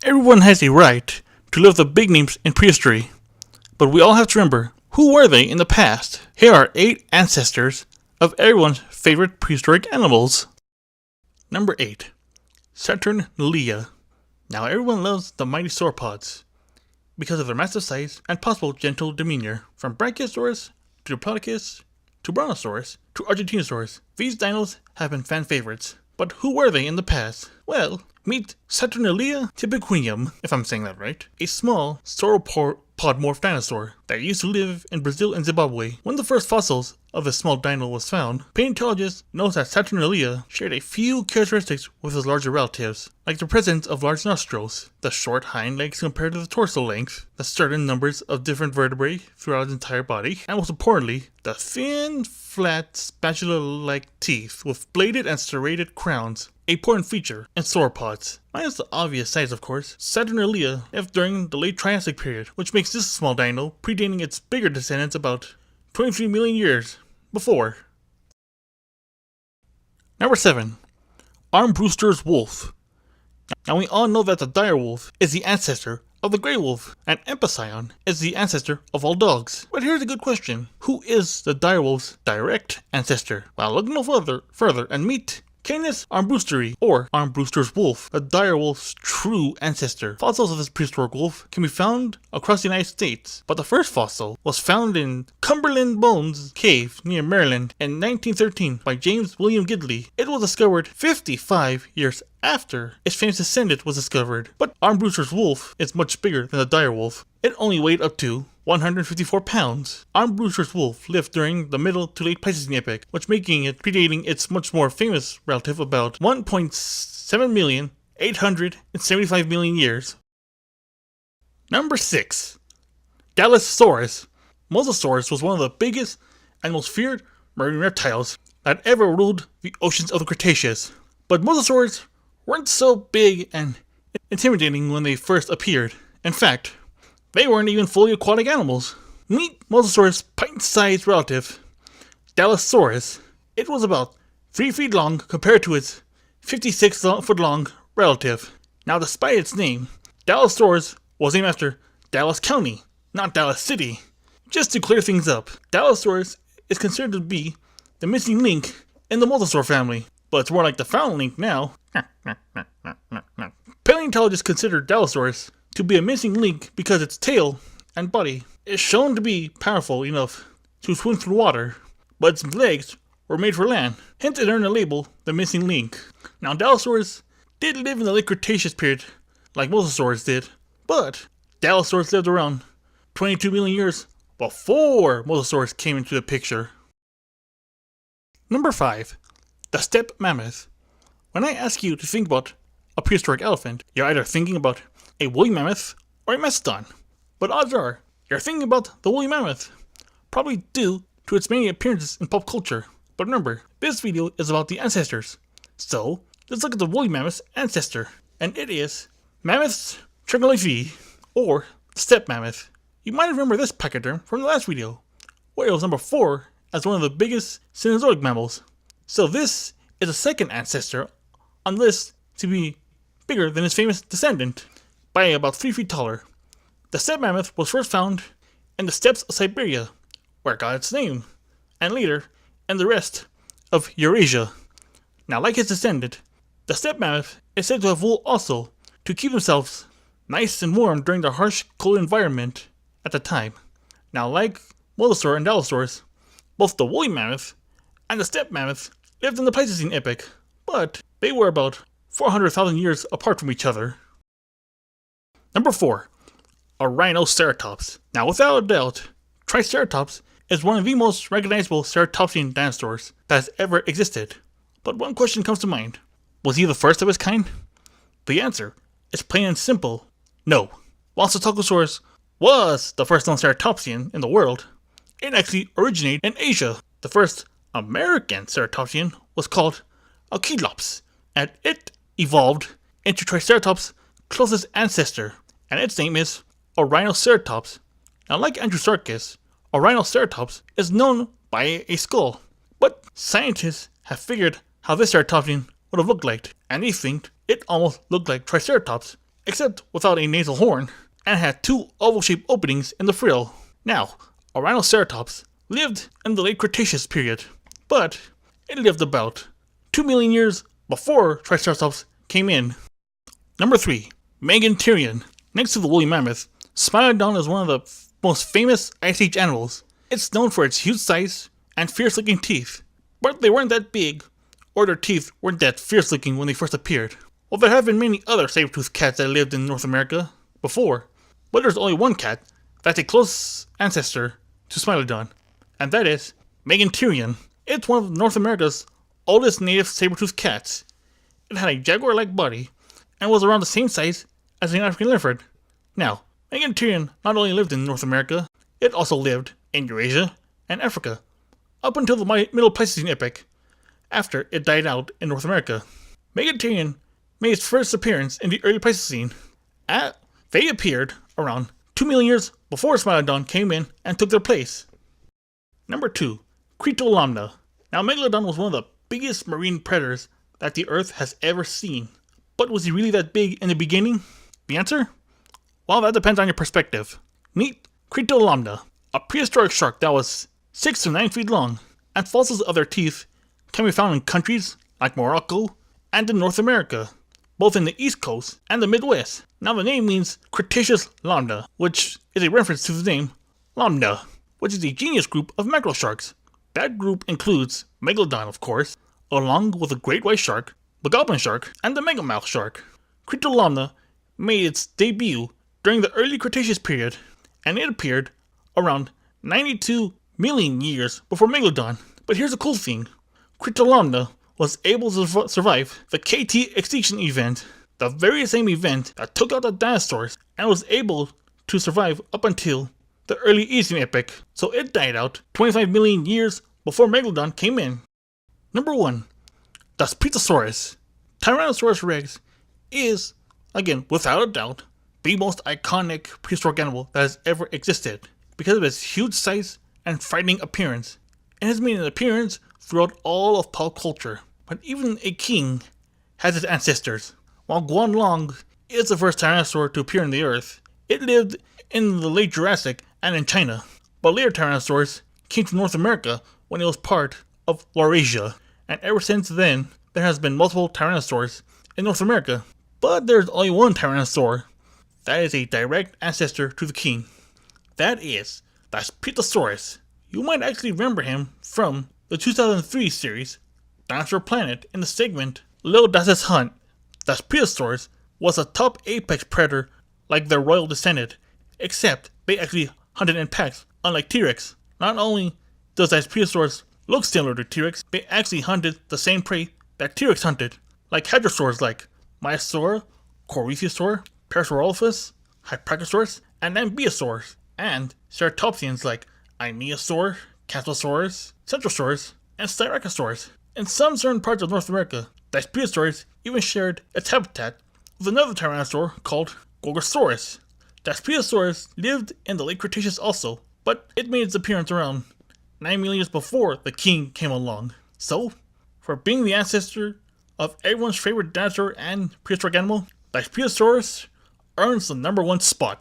Everyone has a right to live the big names in prehistory, but we all have to remember, who were they in the past? Here are 8 ancestors of everyone's favorite prehistoric animals. Number 8. Saturnalia. Now everyone loves the mighty sauropods because of their massive size and possible gentle demeanor. From Brachiosaurus to Diplodocus to Brontosaurus to Argentinosaurus, these dinos have been fan favorites. But who were they in the past? Well, meet Saturnalia typiquinium, if I'm saying that right, a small sauropod-morph dinosaur that used to live in Brazil and Zimbabwe. When the first fossils of this small dino was found, paleontologists noticed that Saturnalia shared a few characteristics with his larger relatives, like the presence of large nostrils, the short hind legs compared to the torso length, the certain numbers of different vertebrae throughout his entire body, and most importantly, the thin, flat, spatula-like teeth with bladed and serrated crowns, a important feature in sauropods. Minus the obvious size, of course, Saturnalia lived during the late Triassic period, which makes this small dino predating its bigger descendants about 23 million years before. Number 7. Armbruster's wolf. Now we all know that the dire wolf is the ancestor of the grey wolf, and Empicyon is the ancestor of all dogs. But here's a good question. Who is the dire wolf's direct ancestor? Well, look no further and meet Canis armbrusteri, or Armbruster's wolf, the dire wolf's true ancestor. Fossils of this prehistoric wolf can be found across the United States, but the first fossil was found in Cumberland Bones Cave near Maryland in 1913 by James William Gidley. It was discovered 55 years after its famous descendant was discovered, but Armbruster's wolf is much bigger than the dire wolf. It only weighed up to 154 pounds. Armbruster's wolf lived during the Middle to Late Pleistocene epoch, which making it predating its much more famous relative about 1.7,875 million years. Number 6. Dilophosaurus. Mosasaurus was one of the biggest and most feared marine reptiles that ever ruled the oceans of the Cretaceous. But mosasaurs weren't so big and intimidating when they first appeared. In fact, they weren't even fully aquatic animals. Meet Mosasaurus' pint-sized relative, Dilophosaurus. It was about 3 feet long compared to its 56-foot-long relative. Now, despite its name, Dilophosaurus was named after Dallas County, not Dallas City. Just to clear things up, Dilophosaurus is considered to be the missing link in the Mosasaur family, but it's more like the found link now. Paleontologists consider Dilophosaurus to be a missing link because its tail and body is shown to be powerful enough to swim through water, but its legs were made for land, hence it earned the label the missing link. Now, Dilophosaurus did live in the late Cretaceous period like Mosasaurs did, but Dilophosaurus lived around 22 million years before Mosasaurus came into the picture. Number 5. The steppe mammoth. When I ask you to think about a prehistoric elephant, you're either thinking about a woolly mammoth or a mastodon. But odds are, you're thinking about the woolly mammoth, probably due to its many appearances in pop culture. But remember, this video is about the ancestors. So, let's look at the woolly mammoth's ancestor. And it is Mammoths troglodyphi, or the steppe mammoth. You might remember this pachyderm from the last video, where it was number 4 as one of the biggest Cenozoic mammals. So this is the second ancestor on the list to be bigger than his famous descendant, by about 3 feet taller. The steppe mammoth was first found in the steppes of Siberia, where it got its name, and later in the rest of Eurasia. Now, like his descendant, the steppe mammoth is said to have wool also to keep themselves nice and warm during the harsh, cold environment at the time. Now, like Mosasaur and Dilophosaurus, both the woolly mammoth and the steppe mammoth lived in the Pleistocene epoch, but they were about 400,000 years apart from each other. Number 4. A Rhinoceratops. Now, without a doubt, Triceratops is one of the most recognizable ceratopsian dinosaurs that has ever existed. But one question comes to mind. Was he the first of his kind? The answer is plain and simple, no. While Ceratopsaurus was the first known ceratopsian in the world, it actually originated in Asia. The first American ceratopsian was called Alkylopes, and it evolved into Triceratops' closest ancestor, and its name is Rhinoceratops. Now, like Andrewsarchus, Rhinoceratops is known by a skull, but scientists have figured how this ceratopsian would have looked like, and they think it almost looked like Triceratops except without a nasal horn, and had two oval-shaped openings in the frill. Now, a Rhinoceratops lived in the late Cretaceous period, but it lived about 2 million years before Triceratops came in. Number 3. Megantereon. Next to the woolly mammoth, Smilodon is one of the most famous Ice Age animals. It's known for its huge size and fierce-looking teeth, but they weren't that big, or their teeth weren't that fierce-looking when they first appeared. Well, there have been many other saber-toothed cats that lived in North America before, but there's only one cat that's a close ancestor to Smilodon, and that is Megantereon. It's one of North America's oldest native saber-toothed cats. It had a jaguar-like body and was around the same size as an African leopard. Now, Megantereon not only lived in North America, it also lived in Eurasia and Africa, up until the Middle Pleistocene epoch, after it died out in North America. Megantereon made its first appearance in the early Pleistocene. They appeared around 2 million years before Smilodon came in and took their place. Number 2. Cretolomna. Now, Megalodon was one of the biggest marine predators that the Earth has ever seen. But was he really that big in the beginning? The answer? Well, that depends on your perspective. Meet Cretolomna, a prehistoric shark that was 6 to 9 feet long, and fossils of their teeth can be found in countries like Morocco and in North America, both in the East Coast and the Midwest. Now, the name means Cretaceous lambda, which is a reference to the name Lambda, which is a genus group of macrosharks. That group includes Megalodon, of course, along with the great white shark, the goblin shark, and the megamouth shark. Cretolomna made its debut during the early Cretaceous period, and it appeared around 92 million years before Megalodon. But here's the cool thing. Cretolomna was able to survive the KT extinction event, the very same event that took out the dinosaurs, and was able to survive up until the early Eocene epoch, so it died out 25 million years before Megalodon came in. Number 1. Daspletosaurus. Tyrannosaurus rex is, again, without a doubt, the most iconic prehistoric animal that has ever existed because of its huge size and frightening appearance. It has made an appearance throughout all of pop culture, but even a king has its ancestors. While Guanlong is the first tyrannosaur to appear on the Earth, it lived in the late Jurassic and in China, but later tyrannosaurs came to North America when it was part of Laurasia, and ever since then, there has been multiple tyrannosaurs in North America. But there's only one tyrannosaur that is a direct ancestor to the king. That is Daspletosaurus. You might actually remember him from the 2003 series Dinosaur Planet in the segment Lil Das's Hunt. Daspletosaurus was a top apex predator like their royal descendant, except they actually hunted in packs, unlike T-Rex. Not only does Daspletosaurus look similar to T-Rex, they actually hunted the same prey that T-Rex hunted, like hadrosaurs like Maiasaura, Coryphosaur, Parasaurolophus, Hypercosaurus, and Amphiosaurs, and ceratopsians like Ainosaur, Casmosaurus, Centrosaurus, and Styracosaurus. In some certain parts of North America, Daspletosaurus even shared its habitat with another tyrannosaur called Gorgosaurus. Daspletosaurus lived in the late Cretaceous also, but it made its appearance around 9 million years before the king came along. So, for being the ancestor of everyone's favorite dinosaur and prehistoric animal, Daspletosaurus earns the number 1 spot.